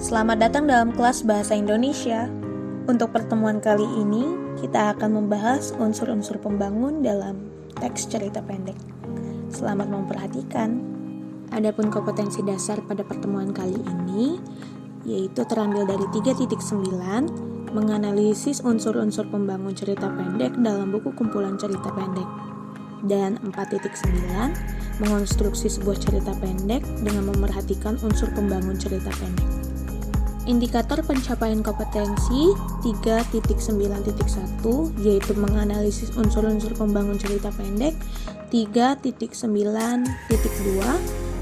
Selamat datang dalam kelas Bahasa Indonesia. Untuk pertemuan kali ini, kita akan membahas unsur-unsur pembangun dalam teks cerita pendek. Selamat memperhatikan. Adapun kompetensi dasar pada pertemuan kali ini, yaitu terambil dari 3.9, menganalisis unsur-unsur pembangun cerita pendek dalam buku kumpulan cerita pendek. Dan 4.9, mengonstruksi sebuah cerita pendek dengan memerhatikan unsur pembangun cerita pendek. Indikator pencapaian kompetensi 3.9.1 yaitu menganalisis unsur-unsur pembangun cerita pendek. 3.9.2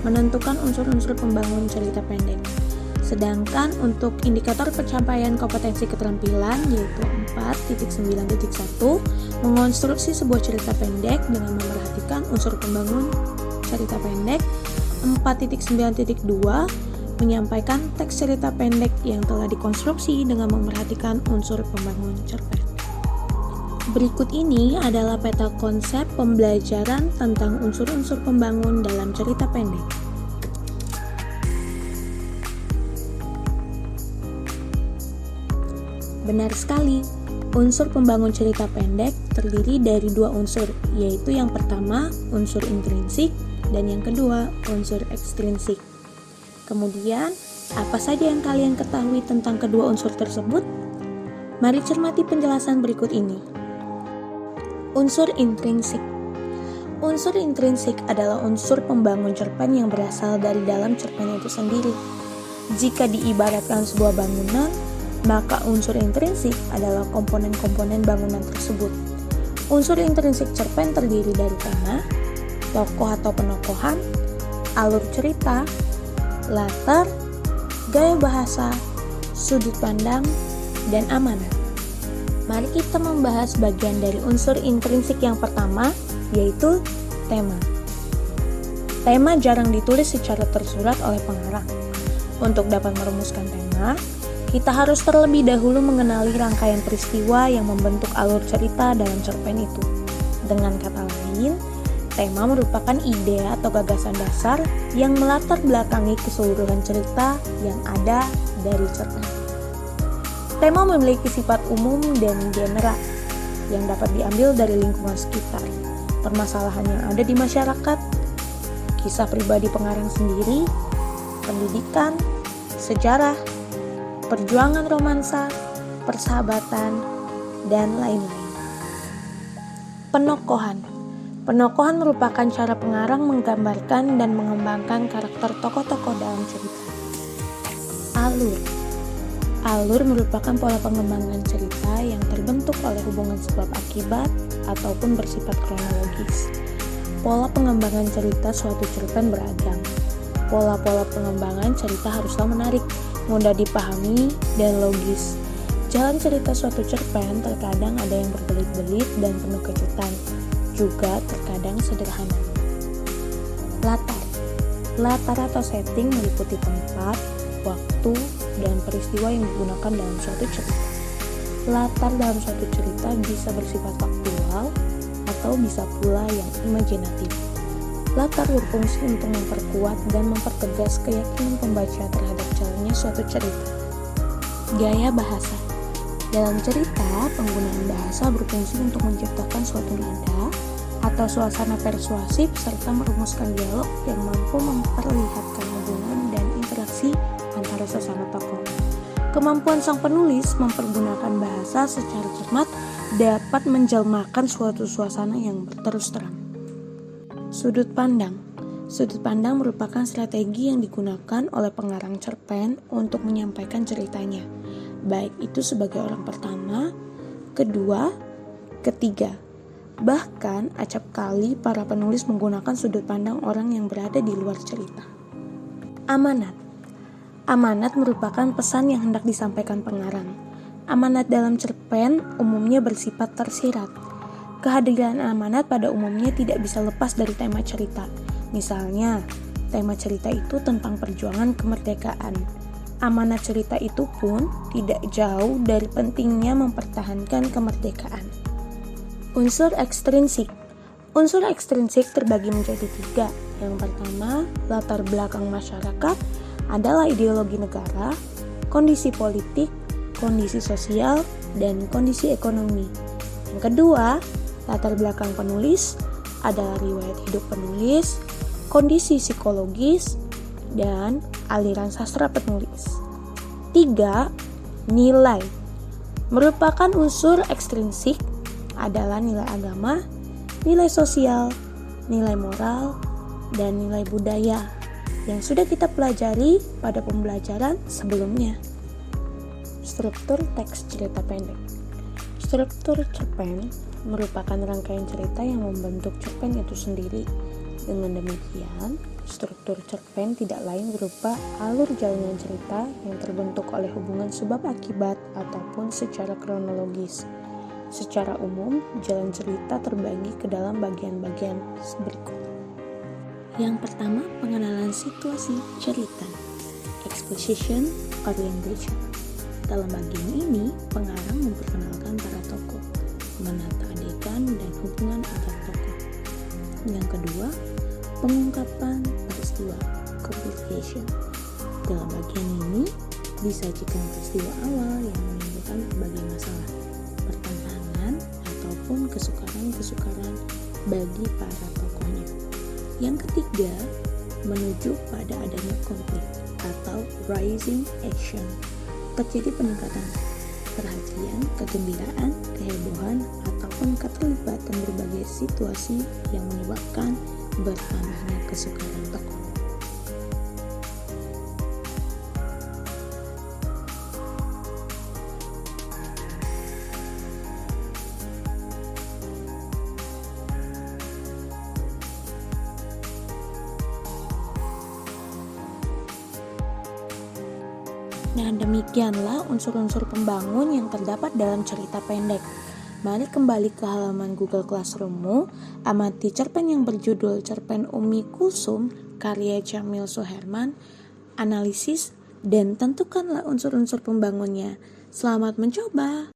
menentukan unsur-unsur pembangun cerita pendek. Sedangkan untuk indikator pencapaian kompetensi keterampilan yaitu 4.9.1 mengonstruksi sebuah cerita pendek dengan memerhatikan unsur pembangun cerita pendek. 4.9.2 menyampaikan teks cerita pendek yang telah dikonstruksi dengan memerhatikan unsur pembangun cerpen. Berikut ini adalah peta konsep pembelajaran tentang unsur-unsur pembangun dalam cerita pendek. Benar sekali, unsur pembangun cerita pendek terdiri dari dua unsur, yaitu yang pertama unsur intrinsik dan yang kedua unsur ekstrinsik. Kemudian, apa saja yang kalian ketahui tentang kedua unsur tersebut? Mari cermati penjelasan berikut ini. Unsur intrinsik. Unsur intrinsik adalah unsur pembangun cerpen yang berasal dari dalam cerpen itu sendiri. Jika diibaratkan sebuah bangunan, maka unsur intrinsik adalah komponen-komponen bangunan tersebut. Unsur intrinsik cerpen terdiri dari tema, tokoh atau penokohan, alur cerita, latar, gaya bahasa, sudut pandang, dan amanat. Mari kita membahas bagian dari unsur intrinsik yang pertama, yaitu tema. Tema jarang ditulis secara tersurat oleh pengarang. Untuk dapat merumuskan tema, kita harus terlebih dahulu mengenali rangkaian peristiwa yang membentuk alur cerita dalam cerpen itu. Dengan kata lain, tema merupakan ide atau gagasan dasar yang melatar belakangi keseluruhan cerita yang ada dari cerpen. Tema memiliki sifat umum dan general yang dapat diambil dari lingkungan sekitar, permasalahan yang ada di masyarakat, kisah pribadi pengarang sendiri, pendidikan, sejarah, perjuangan romansa, persahabatan, dan lain-lain. Penokohan. Penokohan merupakan cara pengarang menggambarkan dan mengembangkan karakter tokoh-tokoh dalam cerita. Alur. Alur merupakan pola pengembangan cerita yang terbentuk oleh hubungan sebab akibat ataupun bersifat kronologis. Pola pengembangan cerita suatu cerpen beragam. Pola-pola pengembangan cerita haruslah menarik, mudah dipahami, dan logis. Jalan cerita suatu cerpen terkadang ada yang berbelit-belit dan penuh kejutan, juga terkadang sederhana. Latar. Latar atau setting meliputi tempat, waktu, dan peristiwa yang digunakan dalam suatu cerita. Latar dalam suatu cerita bisa bersifat faktual atau bisa pula yang imajinatif. Latar berfungsi untuk memperkuat dan mempertegas keyakinan pembaca terhadap jalannya suatu cerita. Gaya bahasa. Dalam cerita, penggunaan bahasa berfungsi untuk menciptakan suatu nada atau suasana persuasif serta merumuskan dialog yang mampu memperlihatkan hubungan dan interaksi antara sesama tokoh. Kemampuan sang penulis mempergunakan bahasa secara cermat dapat menjelmakan suatu suasana yang berterus terang. Sudut pandang. Sudut pandang merupakan strategi yang digunakan oleh pengarang cerpen untuk menyampaikan ceritanya, baik itu sebagai orang pertama, kedua, ketiga. Bahkan acap kali para penulis menggunakan sudut pandang orang yang berada di luar cerita. Amanat. Amanat merupakan pesan yang hendak disampaikan pengarang. Amanat dalam cerpen umumnya bersifat tersirat. Kehadiran amanat pada umumnya tidak bisa lepas dari tema cerita. Misalnya, tema cerita itu tentang perjuangan kemerdekaan. Amanat cerita itu pun tidak jauh dari pentingnya mempertahankan kemerdekaan. Unsur ekstrinsik. Unsur ekstrinsik terbagi menjadi 3. Yang pertama, latar belakang masyarakat adalah ideologi negara, kondisi politik, kondisi sosial, dan kondisi ekonomi. Yang kedua, latar belakang penulis adalah riwayat hidup penulis, kondisi psikologis, dan aliran sastra penulis. 3. Nilai merupakan unsur ekstrinsik adalah nilai agama, nilai sosial, nilai moral, dan nilai budaya yang sudah kita pelajari pada pembelajaran sebelumnya. Struktur teks cerita pendek. Struktur cerpen merupakan rangkaian cerita yang membentuk cerpen itu sendiri. Dengan demikian, struktur cerpen tidak lain berupa alur jalannya cerita yang terbentuk oleh hubungan sebab akibat ataupun secara kronologis. Secara umum, jalan cerita terbagi ke dalam bagian-bagian berikut. Yang pertama, pengenalan situasi cerita, exposition orientation. Dalam bagian ini, pengarang memperkenalkan para tokoh, menata adegan dan hubungan antar tokoh. Yang kedua, pengungkapan peristiwa, complication. Dalam bagian ini, disajikan peristiwa awal yang menimbulkan berbagai masalah, pertentangan ataupun kesukaran-kesukaran bagi para tokohnya. Yang ketiga, menuju pada adanya konflik atau rising action. Terjadi peningkatan perhatian, kegembiraan, kehebohan, ataupun keterlibatan berbagai situasi yang menyebabkan bertambahnya kesukaran tokoh. Nah, demikianlah unsur-unsur pembangun yang terdapat dalam cerita pendek. Mari kembali ke halaman Google Classroom-mu, amati cerpen yang berjudul Cerpen Umi Kulsum, karya Jamil Suherman, analisis, dan tentukanlah unsur-unsur pembangunnya. Selamat mencoba!